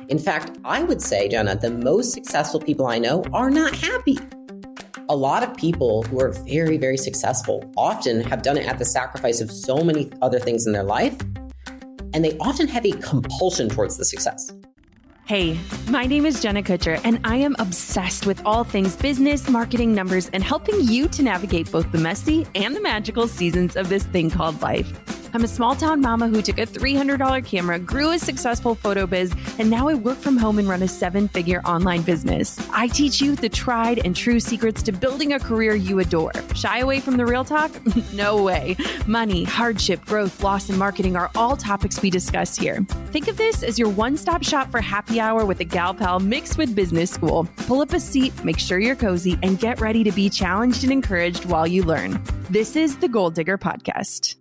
In fact, I would say, Jenna, the most successful people I know are not happy. A lot of people who are very, very successful often have done it at the sacrifice of so many other things in their life, and they often have a compulsion towards the success. Hey, my name is Jenna Kutcher, and I am obsessed with all things business, marketing, numbers, and helping you to navigate both the messy and the magical seasons of this thing called life. I'm a small town mama who took a $300 camera, grew a successful photo biz, and now I work from home and run a 7-figure online business. I teach you the tried and true secrets to building a career you adore. Shy away from the real talk? No way. Money, hardship, growth, loss, and marketing are all topics we discuss here. Think of this as your one-stop shop for happy hour with a gal pal mixed with business school. Pull up a seat, make sure you're cozy, and get ready to be challenged and encouraged while you learn. This is the Gold Digger Podcast.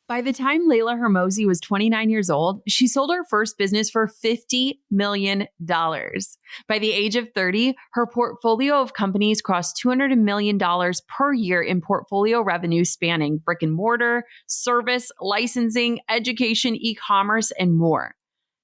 By the time Leila Hormozi was 29 years old, she sold her first business for $50 million. By the age of 30, her portfolio of companies crossed $200 million per year in portfolio revenue spanning brick and mortar, service, licensing, education, e-commerce, and more.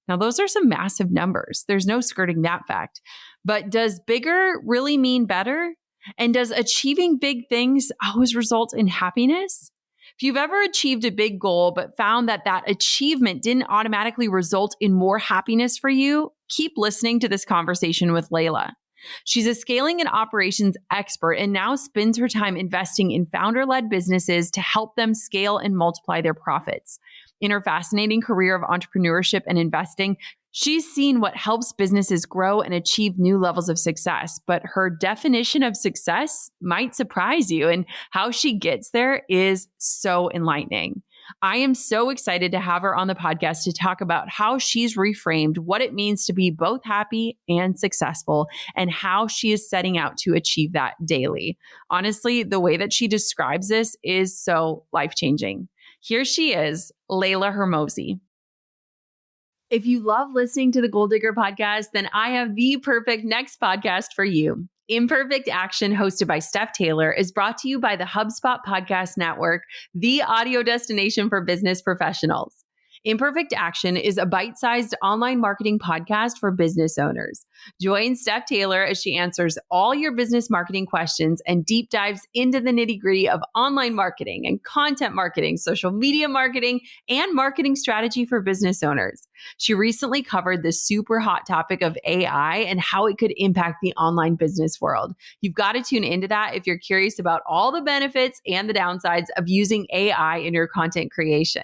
Now, those are some massive numbers. There's no skirting that fact. But does bigger really mean better? And does achieving big things always result in happiness? If you've ever achieved a big goal but found that that achievement didn't automatically result in more happiness for you, keep listening to this conversation with Leila. She's a scaling and operations expert and now spends her time investing in founder-led businesses to help them scale and multiply their profits. In her fascinating career of entrepreneurship and investing, she's seen what helps businesses grow and achieve new levels of success, but her definition of success might surprise you, and how she gets there is so enlightening. I am so excited to have her on the podcast to talk about how she's reframed what it means to be both happy and successful, and how she is setting out to achieve that daily. Honestly, the way that she describes this is so life-changing. Here she is, Leila Hormozi. If you love listening to the Gold Digger Podcast, then I have the perfect next podcast for you. Imperfect Action, hosted by Steph Taylor, is brought to you by the HubSpot Podcast Network, the audio destination for business professionals. Imperfect Action is a bite-sized online marketing podcast for business owners. Join Steph Taylor as she answers all your business marketing questions and deep dives into the nitty-gritty of online marketing and content marketing, social media marketing, and marketing strategy for business owners. She recently covered the super hot topic of AI and how it could impact the online business world. You've got to tune into that if you're curious about all the benefits and the downsides of using AI in your content creation.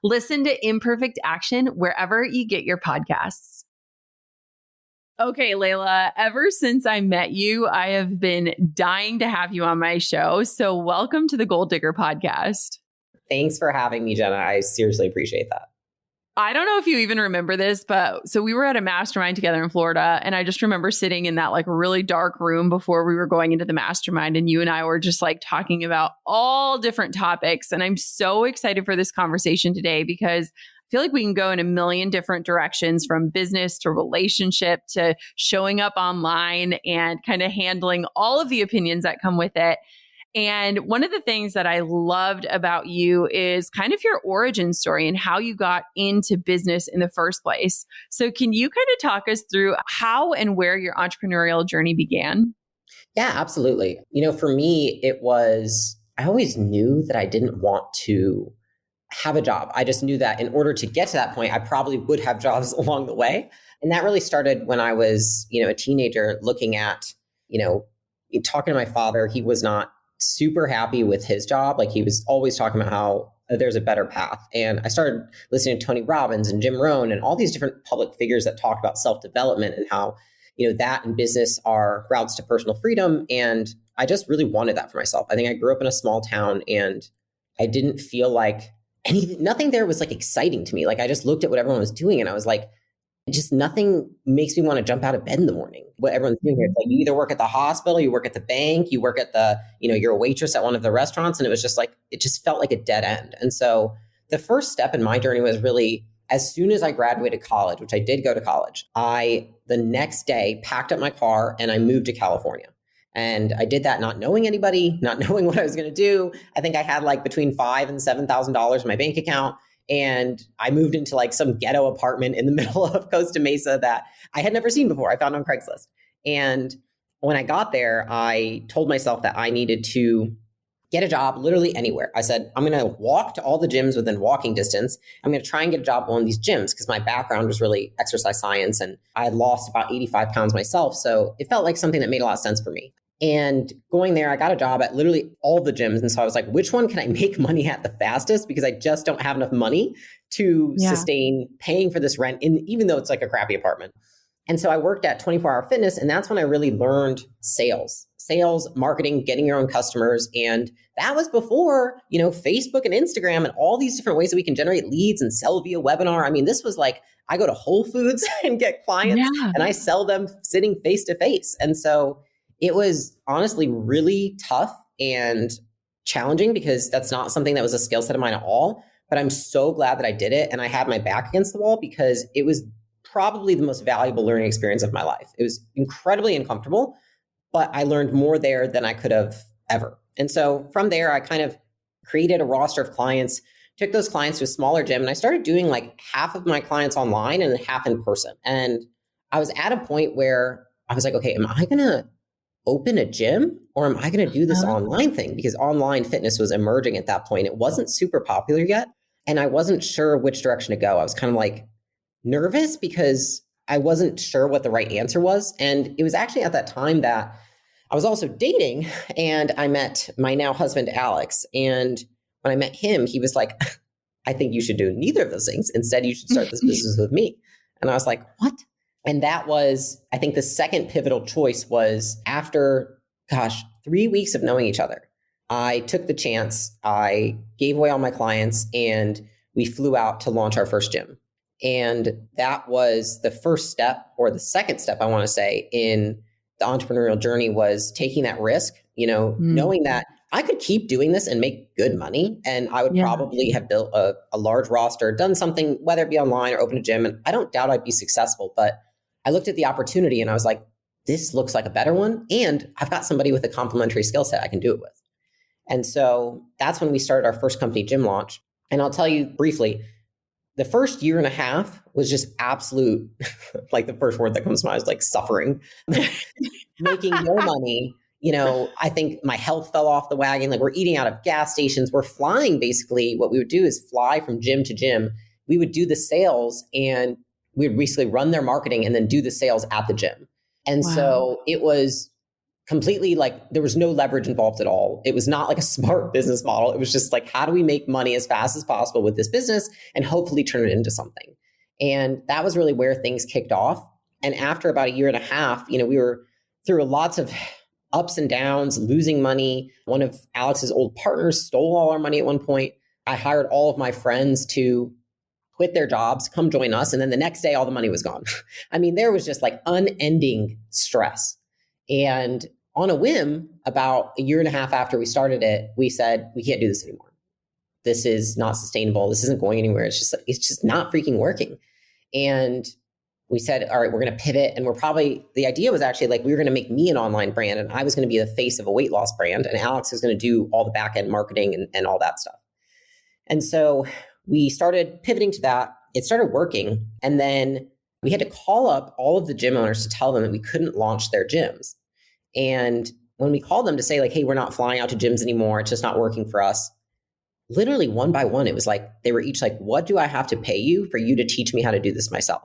Listen to Imperfect Action wherever you get your podcasts. Okay, Leila, ever since I met you, I have been dying to have you on my show. So welcome to the Gold Digger Podcast. Thanks for having me, Jenna. I seriously appreciate that. I don't know if you even remember this, but so we were at a mastermind together in Florida, and I just remember sitting in that like really dark room before we were going into the mastermind, and you and I were just like talking about all different topics. And I'm so excited for this conversation today because I feel like we can go in a million different directions, from business to relationship to showing up online and kind of handling all of the opinions that come with it. And one of the things that I loved about you is kind of your origin story and how you got into business in the first place. So can you kind of talk us through how and where your entrepreneurial journey began? Yeah, absolutely. For me, I always knew that I didn't want to have a job. I just knew that in order to get to that point, I probably would have jobs along the way. And that really started when I was, a teenager, looking at, talking to my father. He was not super happy with his job. Like, he was always talking about how there's a better path. And I started listening to Tony Robbins and Jim Rohn and all these different public figures that talk about self-development and how, that and business are routes to personal freedom. And I just really wanted that for myself. I think I grew up in a small town and I didn't feel like nothing there was like exciting to me. Like, I just looked at what everyone was doing and I was like, just nothing makes me want to jump out of bed in the morning. What everyone's doing here, it's like you either work at the hospital, you work at the bank, you work at you're a waitress at one of the restaurants. And it was just like, it just felt like a dead end. And so the first step in my journey was really, as soon as I graduated college, which I did go to college, I, the next day, packed up my car and I moved to California. And I did that not knowing anybody, not knowing what I was going to do. I think I had like between $5,000 and $7,000 in my bank account. And I moved into like some ghetto apartment in the middle of Costa Mesa that I had never seen before. I found on Craigslist. And when I got there, I told myself that I needed to get a job literally anywhere. I said, I'm going to walk to all the gyms within walking distance. I'm going to try and get a job at one of these gyms because my background was really exercise science and I had lost about 85 pounds myself. So it felt like something that made a lot of sense for me. And going there, I got a job at literally all the gyms. And so I was like, which one can I make money at the fastest? Because I just don't have enough money to sustain paying for this rent, even though it's like a crappy apartment. And so I worked at 24 Hour Fitness, and that's when I really learned sales, marketing, getting your own customers. And that was before, Facebook and Instagram and all these different ways that we can generate leads and sell via webinar. I mean, this was like, I go to Whole Foods and get clients and I sell them sitting face to face. And so it was honestly really tough and challenging because that's not something that was a skill set of mine at all. But I'm so glad that I did it. And I had my back against the wall because it was probably the most valuable learning experience of my life. It was incredibly uncomfortable, but I learned more there than I could have ever. And so from there, I kind of created a roster of clients, took those clients to a smaller gym, and I started doing like half of my clients online and half in person. And I was at a point where I was like, okay, am I going to open a gym or am I going to do this online thing? Because online fitness was emerging at that point. It wasn't super popular yet. And I wasn't sure which direction to go. I was kind of like nervous because I wasn't sure what the right answer was. And it was actually at that time that I was also dating and I met my now husband, Alex. And when I met him, he was like, I think you should do neither of those things. Instead, you should start this business with me. And I was like, what? And that was, I think the second pivotal choice was after, 3 weeks of knowing each other. I took the chance, I gave away all my clients, and we flew out to launch our first gym. And that was the first step, or the second step, I want to say, in the entrepreneurial journey was taking that risk, knowing that I could keep doing this and make good money. And I would probably have built a large roster, done something, whether it be online or open a gym. And I don't doubt I'd be successful, but I looked at the opportunity and I was like, this looks like a better one. And I've got somebody with a complementary skill set I can do it with. And so that's when we started our first company gym launch. And I'll tell you briefly, the first year and a half was just absolute, like the first word that comes to mind is like suffering, making no money. I think my health fell off the wagon. Like we're eating out of gas stations. We're flying. Basically what we would do is fly from gym to gym. We would do the sales and we would basically run their marketing and then do the sales at the gym. And so it was completely like there was no leverage involved at all. It was not like a smart business model. It was just like, how do we make money as fast as possible with this business and hopefully turn it into something? And that was really where things kicked off. And after about a year and a half, we were through lots of ups and downs, losing money. One of Alex's old partners stole all our money at one point. I hired all of my friends to quit their jobs, come join us. And then the next day, all the money was gone. I mean, there was just like unending stress. And on a whim, about a year and a half after we started it, we said, we can't do this anymore. This is not sustainable. This isn't going anywhere. It's just not freaking working. And we said, all right, we're going to pivot. And the idea was actually like, we were going to make me an online brand and I was going to be the face of a weight loss brand. And Alex was going to do all the back end marketing and all that stuff. And so we started pivoting to that. It started working. And then we had to call up all of the gym owners to tell them that we couldn't launch their gyms. And when we called them to say like, hey, we're not flying out to gyms anymore, it's just not working for us. Literally one by one, it was like, they were each like, what do I have to pay you for you to teach me how to do this myself?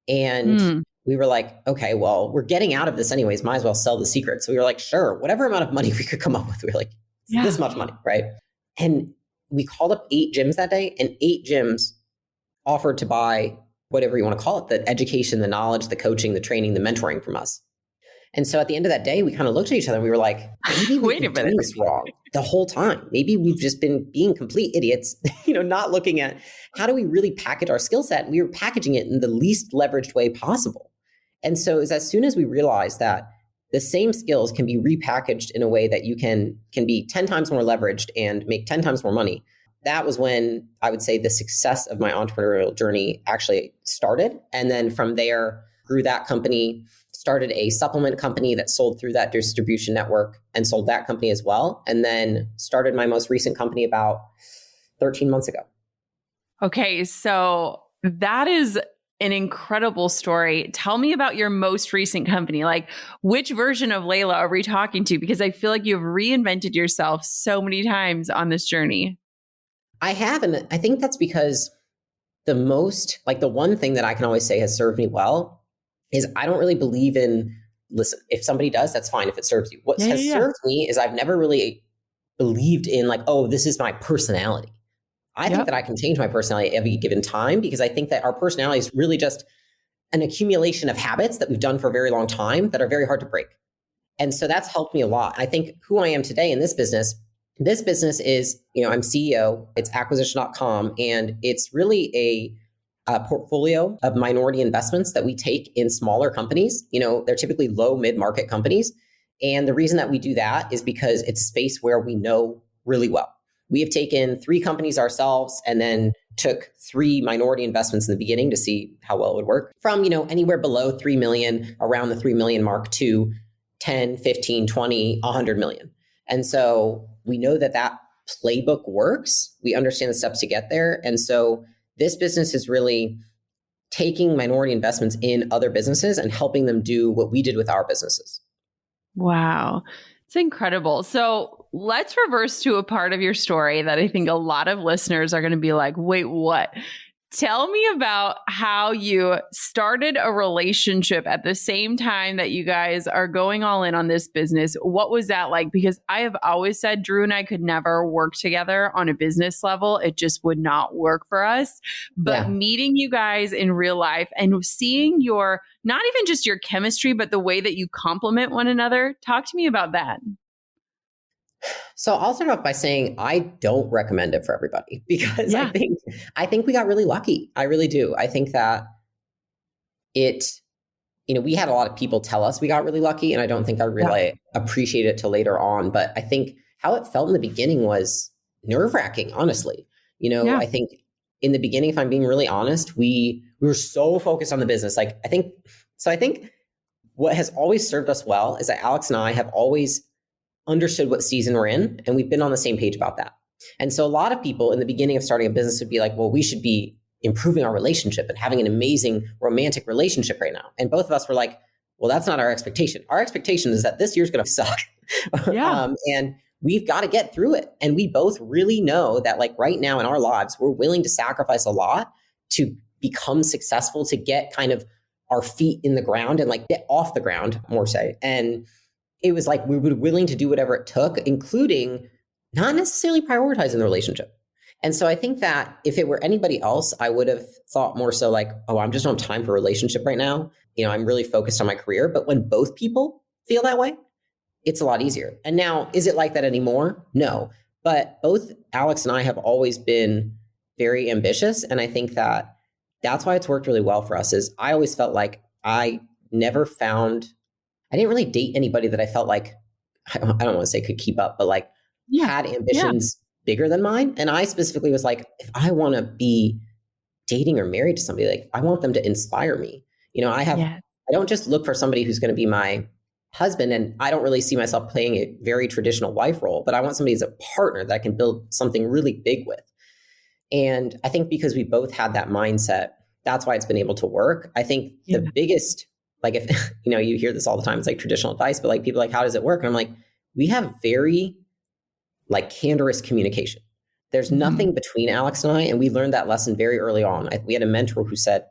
And we were like, okay, well, we're getting out of this anyways. Might as well sell the secret. So we were like, sure, whatever amount of money we could come up with. We were like, this much money, right? And we called up 8 gyms that day, and 8 gyms offered to buy whatever you want to call it, the education, the knowledge, the coaching, the training, the mentoring from us. And so at the end of that day, we kind of looked at each other and we were like, maybe we've been doing this wrong the whole time. Maybe we've just been being complete idiots, not looking at how do we really package our skill set? And we were packaging it in the least leveraged way possible. And so it was as soon as we realized that the same skills can be repackaged in a way that you can be 10 times more leveraged and make 10 times more money. That was when I would say the success of my entrepreneurial journey actually started. And then from there, grew that company, started a supplement company that sold through that distribution network and sold that company as well. And then started my most recent company about 13 months ago. Okay, so that is an incredible story. Tell me about your most recent company. Like, which version of Leila are we talking to? Because I feel like you've reinvented yourself so many times on this journey. I have, and I think that's because the one thing that I can always say has served me well is I don't really believe in, listen, if somebody does, that's fine if it serves you. What Yeah, yeah, has yeah. served me is I've never really believed in like, oh, this is my personality. I think that Yep. I can change my personality at every given time because I think that our personality is really just an accumulation of habits that we've done for a very long time that are very hard to break. And so that's helped me a lot. I think who I am today in this business is, I'm CEO, it's acquisition.com, and it's really a portfolio of minority investments that we take in smaller companies. They're typically low mid-market companies. And the reason that we do that is because it's a space where we know really well. We have taken 3 companies ourselves and then took 3 minority investments in the beginning to see how well it would work from, anywhere below 3 million, around the 3 million mark, to 10, 15, 20, 100 million. And so we know that that playbook works. We understand the steps to get there. And so this business is really taking minority investments in other businesses and helping them do what we did with our businesses. Wow. It's incredible. So let's reverse to a part of your story that I think a lot of listeners are going to be like, wait, what? Tell me about how you started a relationship at the same time that you guys are going all in on this business. What was that like? Because I have always said Drew and I could never work together on a business level. It just would not work for us. But Yeah. meeting you guys in real life and seeing your, not even just your chemistry, but the way that you complement one another. Talk to me about that. So I'll start off by saying I don't recommend it for everybody because I Yeah. think I think we got really lucky. I really do. I think that it, we had a lot of people tell us we got really lucky, and I don't think I Yeah. really appreciated it till later on. But I think how it felt in the beginning was nerve-wracking, honestly. Yeah. I think in the beginning, if I'm being really honest, we were so focused on the business. I think what has always served us well is that Alex and I have always understood what season we're in, and we've been on the same page about that. And so a lot of people in the beginning of starting a business would be like, well, we should be improving our relationship and having an amazing romantic relationship right now. And both of us were like, well, that's not our expectation. Our expectation is that this year's going to suck. Yeah. And we've got to get through it. And we both really know that like right now in our lives, we're willing to sacrifice a lot to become successful, to get kind of our feet in the ground and like get off the ground, more say. And it was like we were willing to do whatever it took, including not necessarily prioritizing the relationship. And so I think that if it were anybody else, I would have thought more so like, oh, I'm just don't have time for a relationship right now. I'm really focused on my career. But when both people feel that way, it's a lot easier. And now, is it like that anymore? No. But both Alex and I have always been very ambitious. And I think that that's why it's worked really well for us. Is I always felt like I didn't really date anybody that I felt like, I don't want to say could keep up, but like Yeah. had ambitions bigger than mine. And I specifically was like, if I want to be dating or married to somebody, like I want them to inspire me. I don't just look for somebody who's going to be my husband, and I don't really see myself playing a very traditional wife role, but I want somebody as a partner that I can build something really big with. And I think because we both had that mindset, that's why it's been able to work. I think the biggest, like if, you hear this all the time, it's like traditional advice, but like people are like, how does it work? And I'm like, we have very like candorous communication. There's nothing between Alex and I. And we learned that lesson very early on. We had a mentor who said,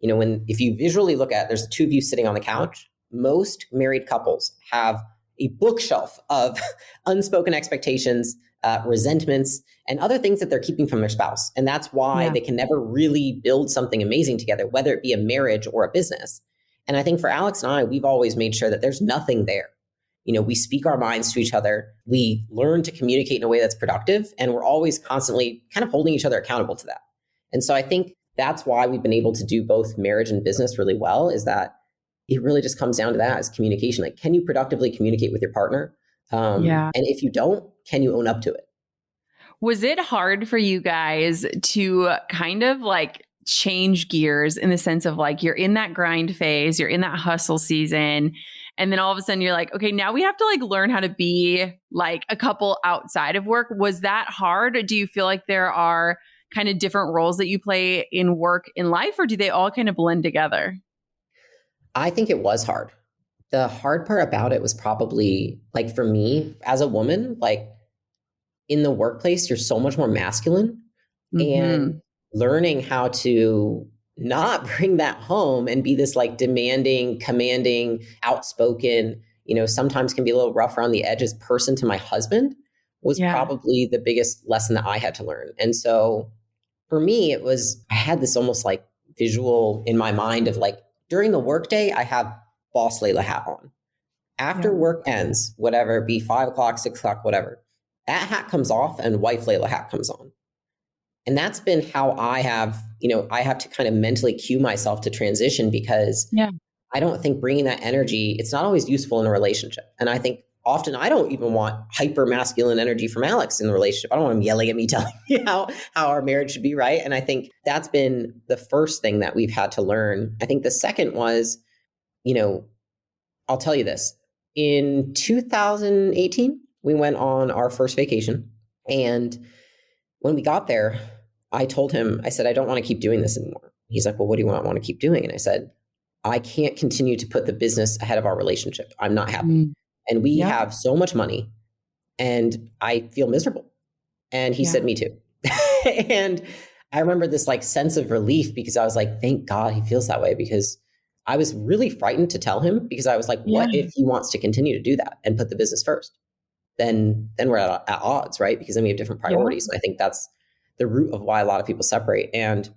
if you visually look at, there's 2 of you sitting on the couch, most married couples have a bookshelf of unspoken expectations, resentments, and other things that they're keeping from their spouse. And that's why they can never really build something amazing together, whether it be a marriage or a business. And I think for Alex and I, we've always made sure that there's nothing there. We speak our minds to each other. We learn to communicate in a way that's productive. And we're always constantly kind of holding each other accountable to that. And so I think that's why we've been able to do both marriage and business really well, is that it really just comes down to that, as communication. Like, can you productively communicate with your partner? And if you don't, can you own up to it? Was it hard for you guys to kind of like change gears in the sense of like you're in that grind phase, you're in that hustle season, and then all of a sudden you're like, okay, now we have to like learn how to be like a couple outside of work? Was that hard? Or do you feel like there are kind of different roles that you play in work in life, or do they all kind of blend together? I think it was hard. The hard part about it was probably like for me as a woman, like in the workplace, you're so much more masculine, and learning how to not bring that home and be this like demanding, commanding, outspoken, sometimes can be a little rough around the edges person to my husband was probably the biggest lesson that I had to learn. And so for me, I had this almost like visual in my mind of like during the workday, I have boss Leila hat on. After work ends, whatever it be, 5 o'clock, 6 o'clock, whatever, that hat comes off and wife Leila hat comes on. And that's been how I have to kind of mentally cue myself to transition because I don't think bringing that energy, it's not always useful in a relationship. And I think often I don't even want hyper masculine energy from Alex in the relationship. I don't want him yelling at me, telling me how our marriage should be, right? And I think that's been the first thing that we've had to learn. I think the second was, I'll tell you this. In 2018, we went on our first vacation. And when we got there, I told him, I said, I don't want to keep doing this anymore. He's like, well, what do you want to keep doing? And I said, I can't continue to put the business ahead of our relationship. I'm not happy. And we have so much money and I feel miserable. And he said, me too. And I remember this like sense of relief because I was like, thank God he feels that way, because I was really frightened to tell him because I was like, what if he wants to continue to do that and put the business first? Then we're at odds, right? Because then we have different priorities. And I think that's the root of why a lot of people separate. And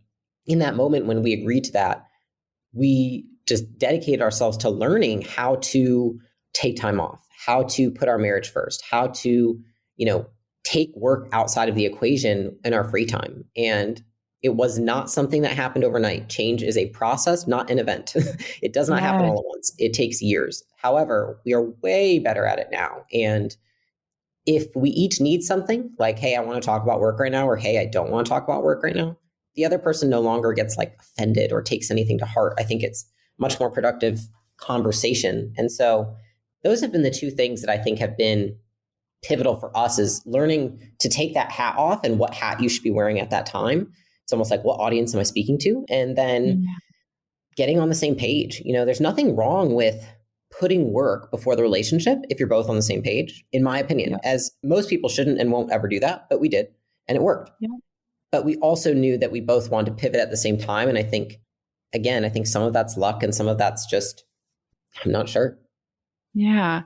in that moment, when we agreed to that, we just dedicated ourselves to learning how to take time off, how to put our marriage first, how to, take work outside of the equation in our free time. And it was not something that happened overnight. Change is a process, not an event. It does not happen all at once. It takes years. However, we are way better at it now. And if we each need something like, hey, I want to talk about work right now, or hey, I don't want to talk about work right now, the other person no longer gets like offended or takes anything to heart. I think it's much more productive conversation. And so those have been the two things that I think have been pivotal for us, is learning to take that hat off and what hat you should be wearing at that time. It's almost like, what audience am I speaking to? And then getting on the same page. There's nothing wrong with putting work before the relationship if you're both on the same page, in my opinion, as most people shouldn't and won't ever do that, but we did, and it worked. But we also knew that we both wanted to pivot at the same time. And I think some of that's luck and some of that's just, I'm not sure. Yeah.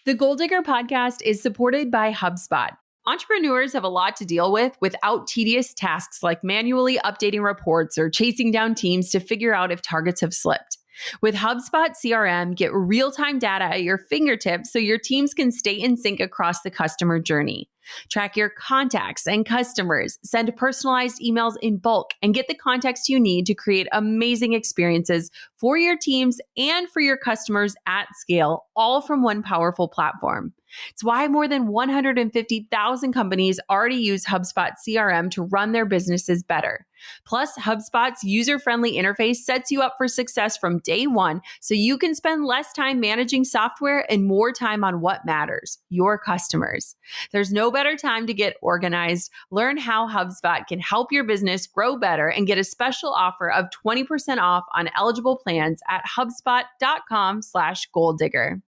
The Goal Digger podcast is supported by HubSpot. Entrepreneurs have a lot to deal with without tedious tasks like manually updating reports or chasing down teams to figure out if targets have slipped. With HubSpot CRM, get real-time data at your fingertips so your teams can stay in sync across the customer journey. Track your contacts and customers, send personalized emails in bulk, and get the context you need to create amazing experiences for your teams and for your customers at scale, all from one powerful platform. It's why more than 150,000 companies already use HubSpot CRM to run their businesses better. Plus, HubSpot's user-friendly interface sets you up for success from day one, so you can spend less time managing software and more time on what matters, your customers. There's no better time to get organized. Learn how HubSpot can help your business grow better and get a special offer of 20% off on eligible plans at HubSpot.com/goaldigger.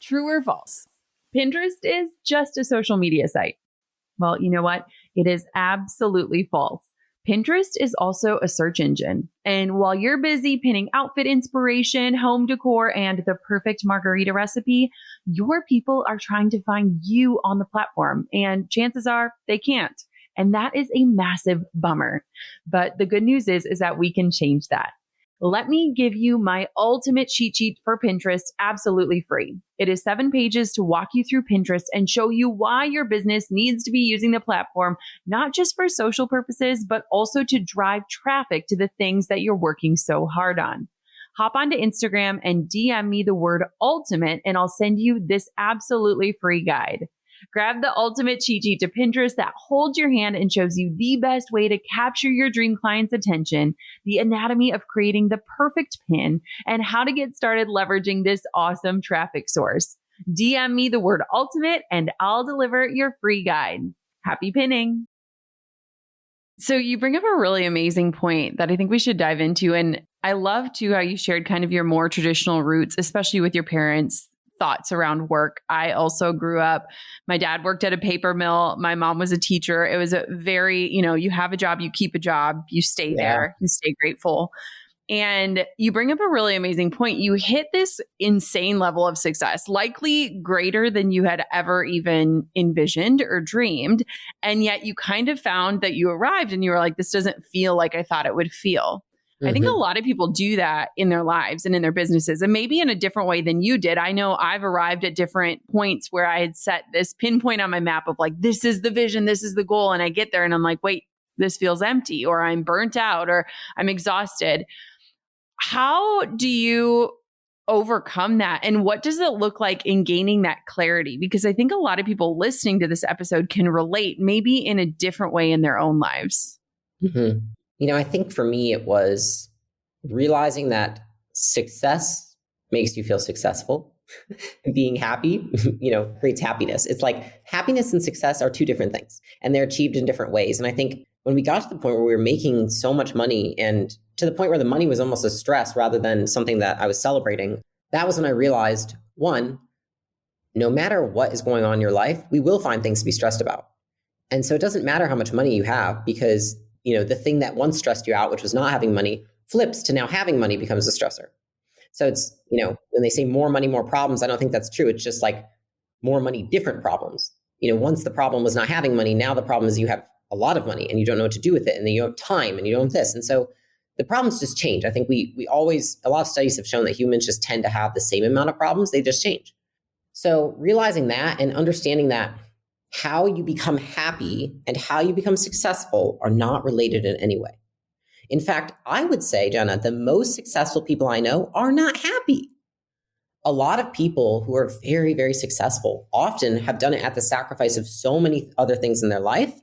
True or false? Pinterest is just a social media site. Well, you know what? It is absolutely false. Pinterest is also a search engine. And while you're busy pinning outfit inspiration, home decor, and the perfect margarita recipe, your people are trying to find you on the platform. And chances are they can't. And that is a massive bummer. But the good news is that we can change that. Let me give you my ultimate cheat sheet for Pinterest absolutely free. It is 7 pages to walk you through Pinterest and show you why your business needs to be using the platform, not just for social purposes, but also to drive traffic to the things that you're working so hard on. Hop onto Instagram and DM me the word ultimate, and I'll send you this absolutely free guide. Grab the ultimate cheat sheet to Pinterest that holds your hand and shows you the best way to capture your dream client's attention, the anatomy of creating the perfect pin, and how to get started leveraging this awesome traffic source. DM me the word ultimate and I'll deliver your free guide. Happy pinning. So you bring up a really amazing point that I think we should dive into. And I love too how you shared kind of your more traditional roots, especially with your parents' thoughts around work. I also grew up, my dad worked at a paper mill. My mom was a teacher. It was a very, you have a job, you keep a job, you stay there, you stay grateful. And you bring up a really amazing point. You hit this insane level of success, likely greater than you had ever even envisioned or dreamed. And yet you kind of found that you arrived and you were like, this doesn't feel like I thought it would feel. I think a lot of people do that in their lives and in their businesses, and maybe in a different way than you did. I know I've arrived at different points where I had set this pinpoint on my map of like, this is the vision, this is the goal. And I get there and I'm like, wait, this feels empty, or I'm burnt out, or I'm exhausted. How do you overcome that? And what does it look like in gaining that clarity? Because I think a lot of people listening to this episode can relate maybe in a different way in their own lives. I think for me, it was realizing that success makes you feel successful. Being happy, creates happiness. It's like happiness and success are two different things, and they're achieved in different ways. And I think when we got to the point where we were making so much money, and to the point where the money was almost a stress rather than something that I was celebrating, that was when I realized, one, no matter what is going on in your life, we will find things to be stressed about. And so it doesn't matter how much money you have, because the thing that once stressed you out, which was not having money, flips to now having money becomes a stressor. So it's, when they say more money, more problems, I don't think that's true. It's just like more money, different problems. Once the problem was not having money, now the problem is you have a lot of money and you don't know what to do with it. And then you have time and you don't have this. And so the problems just change. I think we always, a lot of studies have shown that humans just tend to have the same amount of problems. They just change. So realizing that and understanding that how you become happy and how you become successful are not related in any way. In fact, I would say, Jenna, the most successful people I know are not happy. A lot of people who are very, very successful often have done it at the sacrifice of so many other things in their life.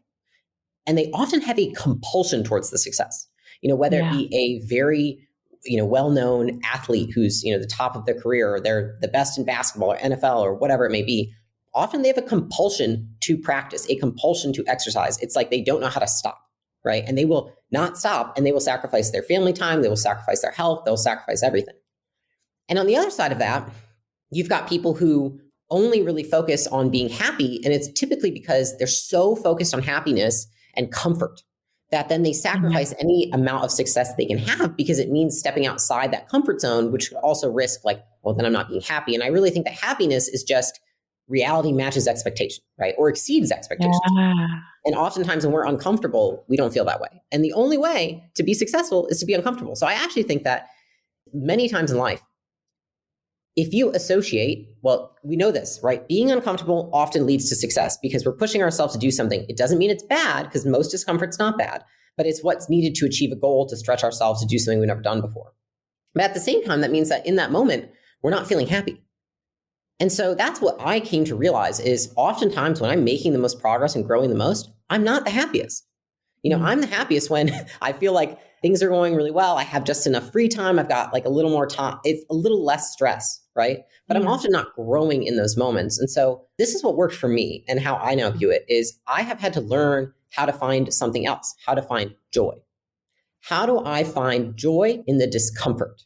And they often have a compulsion towards the success, whether it be a very, well-known athlete who's, the top of their career, or they're the best in basketball or NFL or whatever it may be. Often they have a compulsion to practice, a compulsion to exercise. It's like they don't know how to stop, right? And they will not stop, and they will sacrifice their family time. They will sacrifice their health. They'll sacrifice everything. And on the other side of that, you've got people who only really focus on being happy. And it's typically because they're so focused on happiness and comfort that then they sacrifice any amount of success they can have, because it means stepping outside that comfort zone, which could also risk like, well, then I'm not being happy. And I really think that happiness is just reality matches expectation, right? Or exceeds expectations. And oftentimes when we're uncomfortable, we don't feel that way. And the only way to be successful is to be uncomfortable. So I actually think that many times in life, if you associate, well, we know this, right? Being uncomfortable often leads to success because we're pushing ourselves to do something. It doesn't mean it's bad, because most discomfort's not bad, but it's what's needed to achieve a goal, to stretch ourselves, to do something we've never done before. But at the same time, that means that in that moment, we're not feeling happy. And so that's what I came to realize is oftentimes when I'm making the most progress and growing the most, I'm not the happiest. I'm the happiest when I feel like things are going really well. I have just enough free time. I've got like a little more time. It's a little less stress, right? But I'm often not growing in those moments. And so this is what worked for me, and how I now view it is I have had to learn how to find something else, how to find joy. How do I find joy in the discomfort?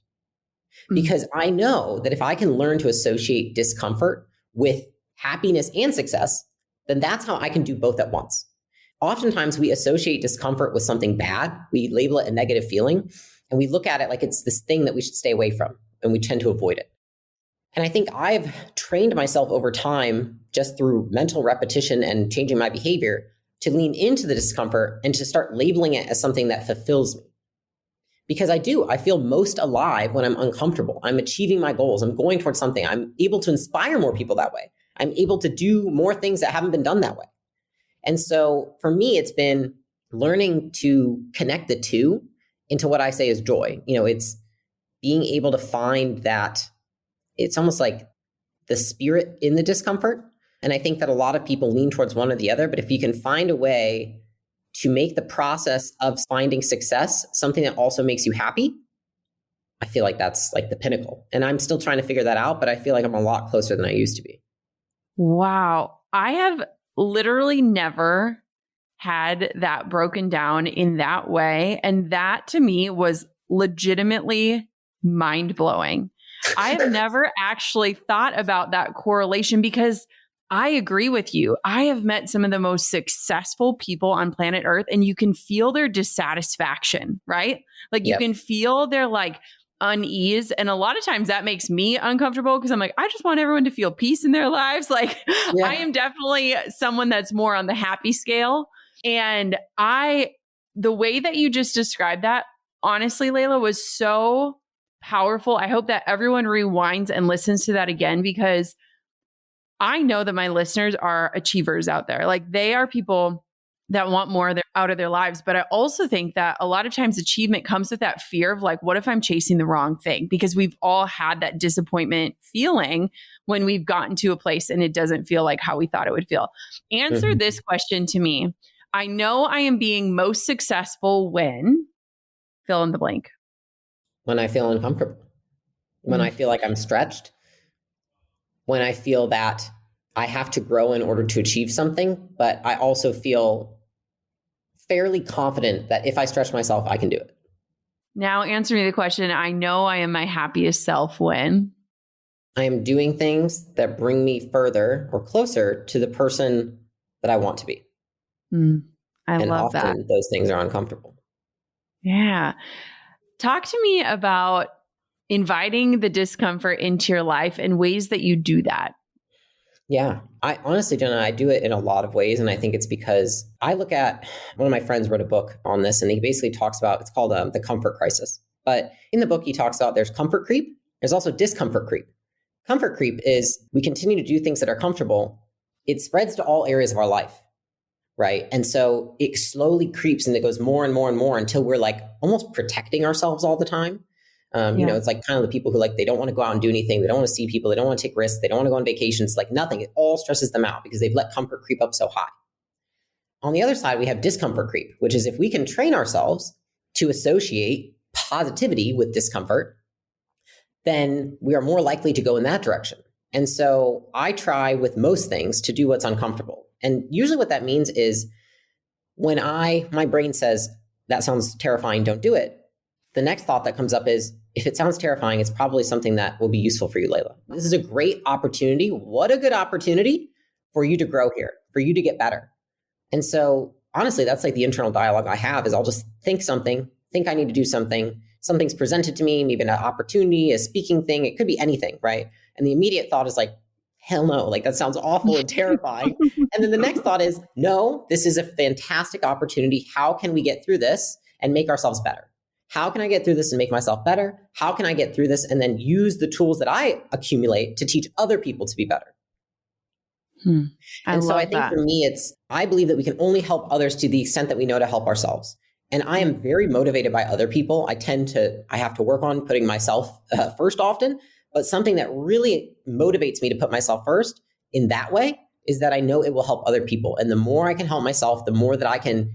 Because I know that if I can learn to associate discomfort with happiness and success, then that's how I can do both at once. Oftentimes we associate discomfort with something bad. We label it a negative feeling, and we look at it like it's this thing that we should stay away from, and we tend to avoid it. And I think I've trained myself over time, just through mental repetition and changing my behavior, to lean into the discomfort and to start labeling it as something that fulfills me. Because I feel most alive when I'm uncomfortable. I'm achieving my goals. I'm going towards something. I'm able to inspire more people that way. I'm able to do more things that haven't been done that way. And so for me, it's been learning to connect the two into what I say is joy. It's being able to find that it's almost like the spirit in the discomfort. And I think that a lot of people lean towards one or the other, but if you can find a way to make the process of finding success something that also makes you happy, I feel like that's like the pinnacle. And I'm still trying to figure that out, but I feel like I'm a lot closer than I used to be. Wow. I have literally never had that broken down in that way. And that to me was legitimately mind blowing. I have never actually thought about that correlation because I agree with you. I have met some of the most successful people on planet Earth, and you can feel their dissatisfaction, right? Like you can feel their like unease. And a lot of times that makes me uncomfortable because I'm like, I just want everyone to feel peace in their lives. Like I am definitely someone that's more on the happy scale. And the way that you just described that, honestly, Leila, was so powerful. I hope that everyone rewinds and listens to that again, because I know that my listeners are achievers out there. Like they are people that want more out of their lives. But I also think that a lot of times achievement comes with that fear of like, what if I'm chasing the wrong thing? Because we've all had that disappointment feeling when we've gotten to a place and it doesn't feel like how we thought it would feel. Answer this question to me. I know I am being most successful when fill in the blank. When I feel uncomfortable, when I feel like I'm stretched, when I feel that I have to grow in order to achieve something, but I also feel fairly confident that if I stretch myself, I can do it. Now answer me the question. I know I am my happiest self when I am doing things that bring me further or closer to the person that I want to be. I love that. And often those things are uncomfortable. Yeah. Talk to me about inviting the discomfort into your life and ways that you do that. Yeah, I honestly, Jenna, I do it in a lot of ways. And I think it's because I look at, one of my friends wrote a book on this, and he basically talks about, it's called the comfort crisis. But in the book, he talks about there's comfort creep. There's also discomfort creep. Comfort creep is we continue to do things that are comfortable. It spreads to all areas of our life, right? And so it slowly creeps and it goes more and more and more until we're like almost protecting ourselves all the time. You know, it's like kind of the people who like, they don't want to go out and do anything. They don't want to see people. They don't want to take risks. They don't want to go on vacations, like nothing. It all stresses them out because they've let comfort creep up so high. On the other side, we have discomfort creep, which is if we can train ourselves to associate positivity with discomfort, then we are more likely to go in that direction. And so I try with most things to do what's uncomfortable. And usually what that means is when my brain says, that sounds terrifying, don't do it. The next thought that comes up is, if it sounds terrifying, it's probably something that will be useful for you, Leila. This is a great opportunity. What a good opportunity for you to grow here, for you to get better. And so honestly, that's like the internal dialogue I have is I'll just think I need to do something. Something's presented to me, maybe an opportunity, a speaking thing. It could be anything, right? And the immediate thought is like, hell no, like that sounds awful and terrifying. And then the next thought is, no, this is a fantastic opportunity. How can we get through this and make ourselves better? How can I get through this and make myself better? How can I get through this and then use the tools that I accumulate to teach other people to be better? And so I think for me, I believe that we can only help others to the extent that we know to help ourselves. And I am very motivated by other people. I have to work on putting myself first often, but something that really motivates me to put myself first in that way is that I know it will help other people. And the more I can help myself, the more that I can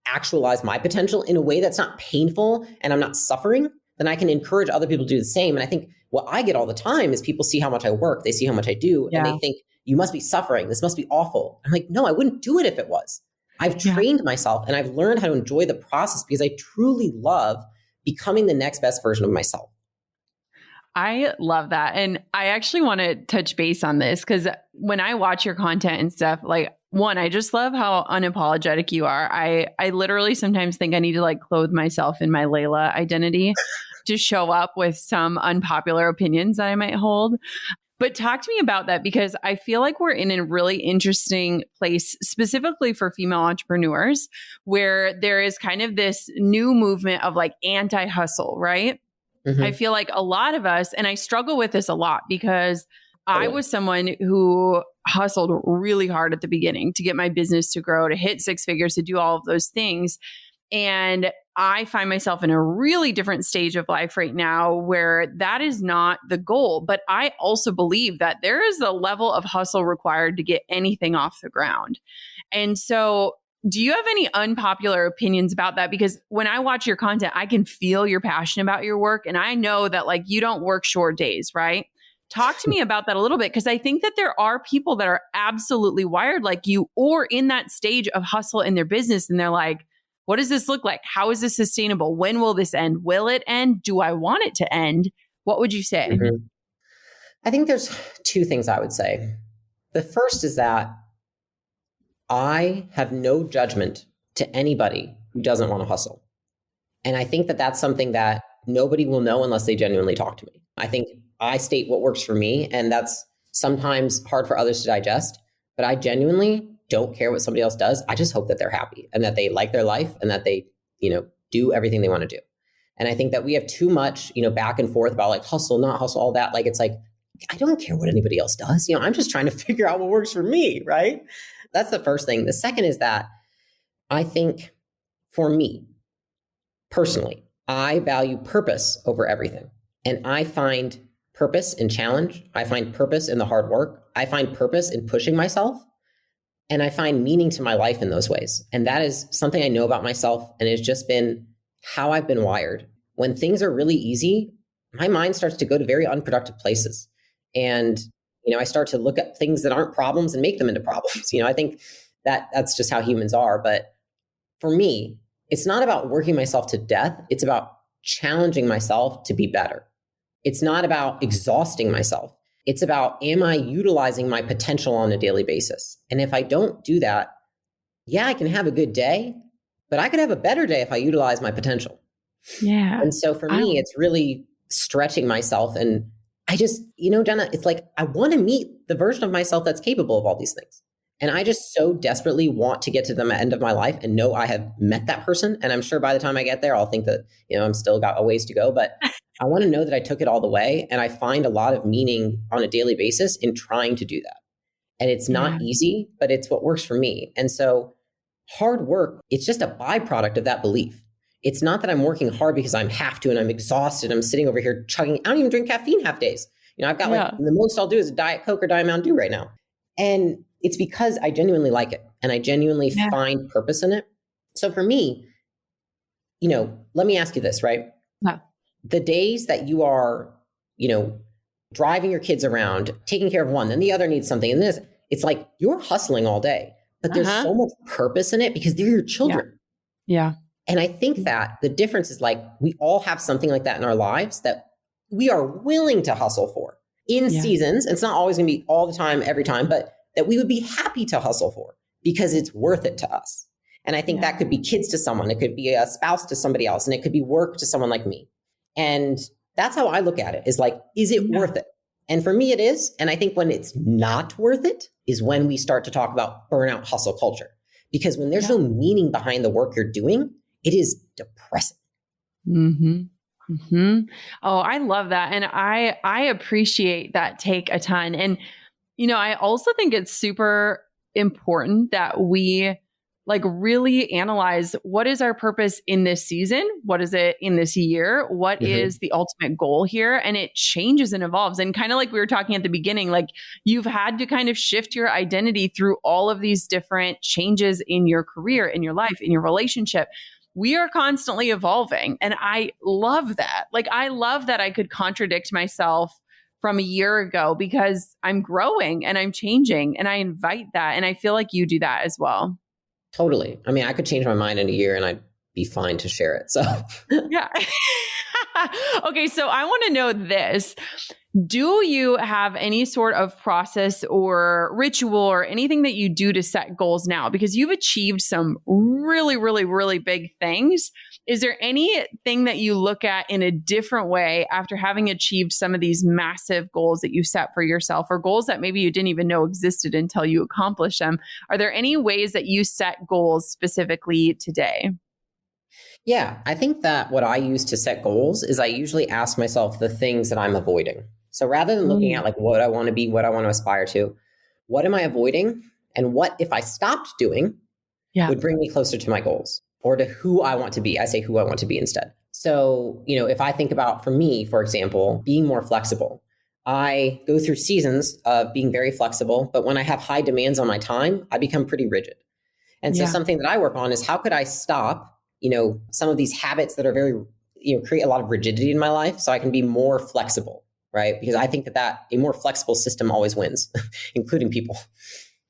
actualize my potential in a way that's not painful and I'm not suffering, then I can encourage other people to do the same. And I think what I get all the time is people see how much I work, they see how much I do, and they think, you must be suffering. This must be awful. I'm like, no, I wouldn't do it if it was. I've trained myself and I've learned how to enjoy the process because I truly love becoming the next best version of myself. I love that. And I actually want to touch base on this because when I watch your content and stuff, like one, I just love how unapologetic you are. I literally sometimes think I need to like clothe myself in my Leila identity to show up with some unpopular opinions that I might hold. But talk to me about that because I feel like we're in a really interesting place, specifically for female entrepreneurs, where there is kind of this new movement of like anti-hustle, right? I feel like a lot of us, and I struggle with this a lot because I was someone who hustled really hard at the beginning to get my business to grow, to hit six figures, to do all of those things. And I find myself in a really different stage of life right now where that is not the goal. But I also believe that there is a level of hustle required to get anything off the ground. And so do you have any unpopular opinions about that? Because when I watch your content, I can feel you're passionate about your work. And I know that like you don't work short days, right? Talk to me about that a little bit, because I think that there are people that are absolutely wired like you or in that stage of hustle in their business. And they're like, what does this look like? How is this sustainable? When will this end? Will it end? Do I want it to end? What would you say? Mm-hmm. I think there's two things I would say. The first is that I have no judgment to anybody who doesn't want to hustle. And I think that that's something that nobody will know unless they genuinely talk to me. I think I state what works for me, and that's sometimes hard for others to digest, but I genuinely don't care what somebody else does. I just hope that they're happy and that they like their life and that they, do everything they want to do. And I think that we have too much, back and forth about like hustle, not hustle, all that. Like, it's like, I don't care what anybody else does. I'm just trying to figure out what works for me, right? That's the first thing. The second is that I think for me, personally, I value purpose over everything. And I find purpose in challenge. I find purpose in the hard work. I find purpose in pushing myself. And I find meaning to my life in those ways. And that is something I know about myself. And it's just been how I've been wired. When things are really easy, my mind starts to go to very unproductive places. And, I start to look at things that aren't problems and make them into problems. I think that that's just how humans are. But for me, it's not about working myself to death. It's about challenging myself to be better. It's not about exhausting myself. It's about, am I utilizing my potential on a daily basis? And if I don't do that, yeah, I can have a good day, but I could have a better day if I utilize my potential. Yeah. And so for me, it's really stretching myself. And I just, Jenna, it's like, I want to meet the version of myself that's capable of all these things. And I just so desperately want to get to the end of my life and know I have met that person. And I'm sure by the time I get there, I'll think that, I'm still got a ways to go, but I want to know that I took it all the way. And I find a lot of meaning on a daily basis in trying to do that. And it's not easy, but it's what works for me. And so hard work, it's just a byproduct of that belief. It's not that I'm working hard because I'm have to and I'm exhausted. I'm sitting over here chugging. I don't even drink caffeine half days. I've got the most I'll do is a Diet Coke or Diet Mountain Dew right now. And it's because I genuinely like it and I genuinely find purpose in it. So for me, let me ask you this, right? Yeah. The days that you are, driving your kids around, taking care of one, then the other needs something. And this, it's like you're hustling all day, but there's so much purpose in it because they're your children. Yeah. And I think that the difference is like, we all have something like that in our lives that we are willing to hustle for in seasons. It's not always going to be all the time, every time, but that we would be happy to hustle for because it's worth it to us. And I think that could be kids to someone. It could be a spouse to somebody else. And it could be work to someone like me. And that's how I look at it is like, is it worth it? And for me, it is. And I think when it's not worth it is when we start to talk about burnout hustle culture. Because when there's no meaning behind the work you're doing, it is depressing. Mm-hmm. Mm-hmm. Oh, I love that. And I appreciate that take a ton. And, I also think it's super important that we like really analyze what is our purpose in this season? What is it in this year? What is the ultimate goal here? And it changes and evolves. And kind of like we were talking at the beginning, like you've had to kind of shift your identity through all of these different changes in your career, in your life, in your relationship. We are constantly evolving. And I love that. Like, I love that I could contradict myself from a year ago because I'm growing and I'm changing and I invite that. And I feel like you do that as well. Totally. I mean, I could change my mind in a year and I'd be fine to share it. So yeah. Okay. So I want to know this. Do you have any sort of process or ritual or anything that you do to set goals now? Because you've achieved some really, really, really big things. Is there anything that you look at in a different way after having achieved some of these massive goals that you set for yourself or goals that maybe you didn't even know existed until you accomplished them? Are there any ways that you set goals specifically today? Yeah, I think that what I use to set goals is I usually ask myself the things that I'm avoiding. So rather than looking at like what I want to be, what I want to aspire to, what am I avoiding? And what if I stopped doing would bring me closer to my goals or to who I want to be? I say who I want to be instead. So, if I think about for me, for example, being more flexible, I go through seasons of being very flexible, but when I have high demands on my time, I become pretty rigid. And so something that I work on is how could I stop some of these habits that are very, create a lot of rigidity in my life so I can be more flexible, right? Because I think that a more flexible system always wins, including people.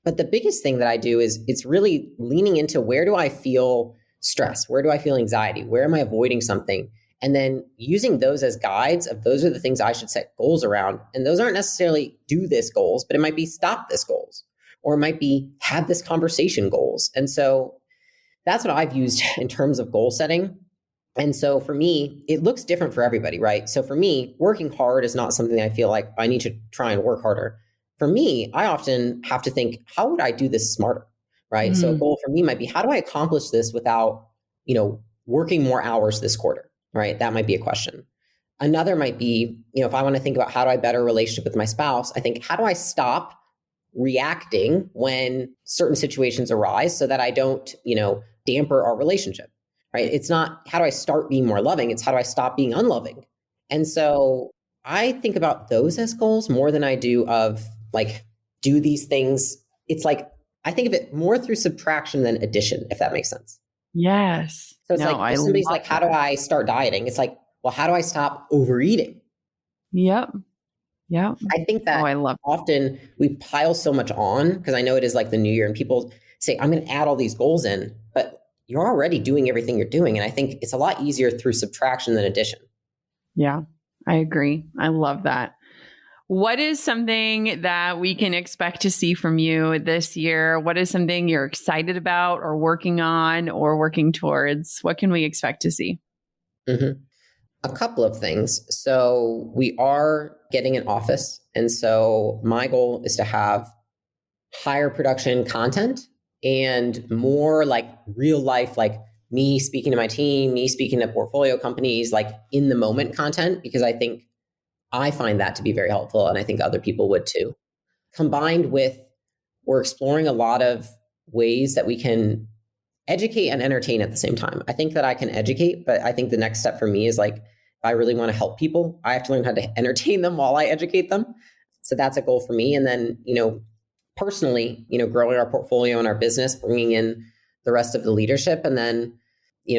But the biggest thing that I do is it's really leaning into where do I feel stress? Where do I feel anxiety? Where am I avoiding something? And then using those as guides of those are the things I should set goals around. And those aren't necessarily do this goals, but it might be stop this goals, or it might be have this conversation goals. And so that's what I've used in terms of goal setting. And so for me, it looks different for everybody, right? So for me, working hard is not something that I feel like I need to try and work harder. For me, I often have to think, how would I do this smarter, right? Mm-hmm. So a goal for me might be, how do I accomplish this without, working more hours this quarter, right? That might be a question. Another might be, if I want to think about how do I better a relationship with my spouse, I think, how do I stop reacting when certain situations arise so that I don't, damper our relationship, right? It's not how do I start being more loving, it's how do I stop being unloving? And so I think about those as goals more than I do of do these things. It's I think of it more through subtraction than addition, if that makes sense. Yes. So it's if somebody's how do I start dieting? It's well, how do I stop overeating? Yep. Yeah. I think that often we pile so much on because I know it is the new year and people say, I'm going to add all these goals in, but you're already doing everything you're doing. And I think it's a lot easier through subtraction than addition. Yeah, I agree. I love that. What is something that we can expect to see from you this year? What is something you're excited about or working on or working towards? What can we expect to see? Mm-hmm. A couple of things. So we are getting an office. And so my goal is to have higher production content and more real life, me speaking to my team, me speaking to portfolio companies, in the moment content, because I think I find that to be very helpful. And I think other people would too. Combined with, we're exploring a lot of ways that we can educate and entertain at the same time. I think that I can educate, but I think the next step for me is if I really want to help people, I have to learn how to entertain them while I educate them. So that's a goal for me. And then, personally, growing our portfolio and our business, bringing in the rest of the leadership. And then,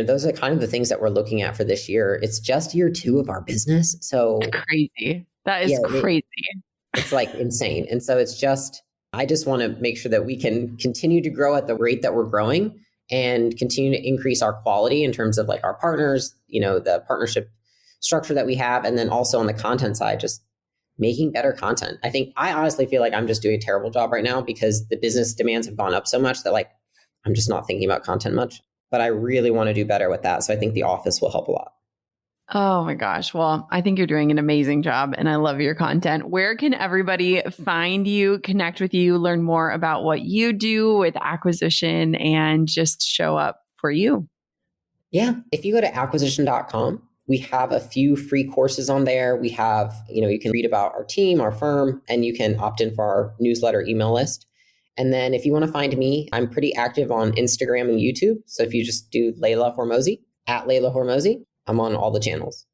those are kind of the things that we're looking at for this year. It's just year 2 of our business. So crazy. That is crazy. It's insane. And so it's just, I just want to make sure that we can continue to grow at the rate that we're growing and continue to increase our quality in terms of our partners, the partnership structure that we have. And then also on the content side, just making better content. I honestly feel I'm just doing a terrible job right now because the business demands have gone up so much that I'm just not thinking about content much, but I really want to do better with that. So I think the office will help a lot. Oh my gosh. Well, I think you're doing an amazing job and I love your content. Where can everybody find you, connect with you, learn more about what you do with acquisition and just show up for you? Yeah. If you go to acquisition.com, we have a few free courses on there. We have, you can read about our team, our firm, and you can opt in for our newsletter email list. And then if you want to find me, I'm pretty active on Instagram and YouTube. So if you just do Leila Hormozi, at Leila Hormozi, I'm on all the channels.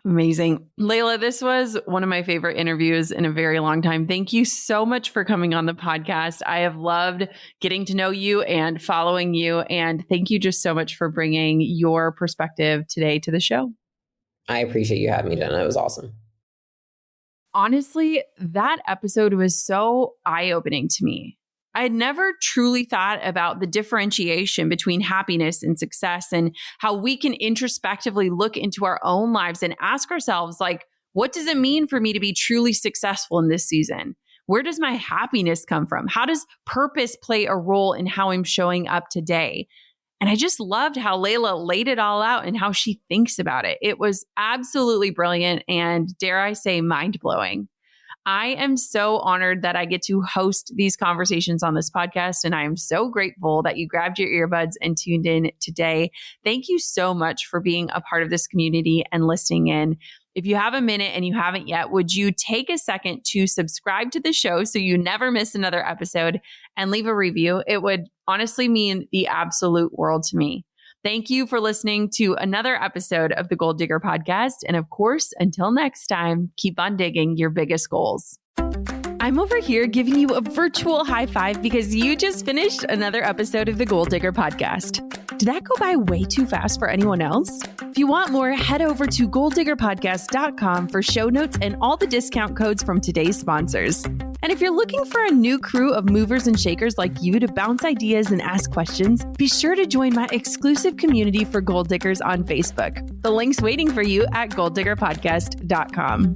Amazing. Leila, this was one of my favorite interviews in a very long time. Thank you so much for coming on the podcast. I have loved getting to know you and following you. And thank you just so much for bringing your perspective today to the show. I appreciate you having me, Jenna. It was awesome. Honestly, that episode was so eye-opening to me. I had never truly thought about the differentiation between happiness and success and how we can introspectively look into our own lives and ask ourselves, what does it mean for me to be truly successful in this season? Where does my happiness come from? How does purpose play a role in how I'm showing up today? And I just loved how Leila laid it all out and how she thinks about it. It was absolutely brilliant and, dare I say, mind-blowing. I am so honored that I get to host these conversations on this podcast, and I am so grateful that you grabbed your earbuds and tuned in today. Thank you so much for being a part of this community and listening in. If you have a minute and you haven't yet, would you take a second to subscribe to the show so you never miss another episode and leave a review? It would honestly mean the absolute world to me. Thank you for listening to another episode of the Gold Digger Podcast. And of course, until next time, keep on digging your biggest goals. I'm over here giving you a virtual high five because you just finished another episode of the Gold Digger Podcast. Did that go by way too fast for anyone else? If you want more, head over to goaldiggerpodcast.com for show notes and all the discount codes from today's sponsors. And if you're looking for a new crew of movers and shakers like you to bounce ideas and ask questions, be sure to join my exclusive community for Goal Diggers on Facebook. The link's waiting for you at goaldiggerpodcast.com.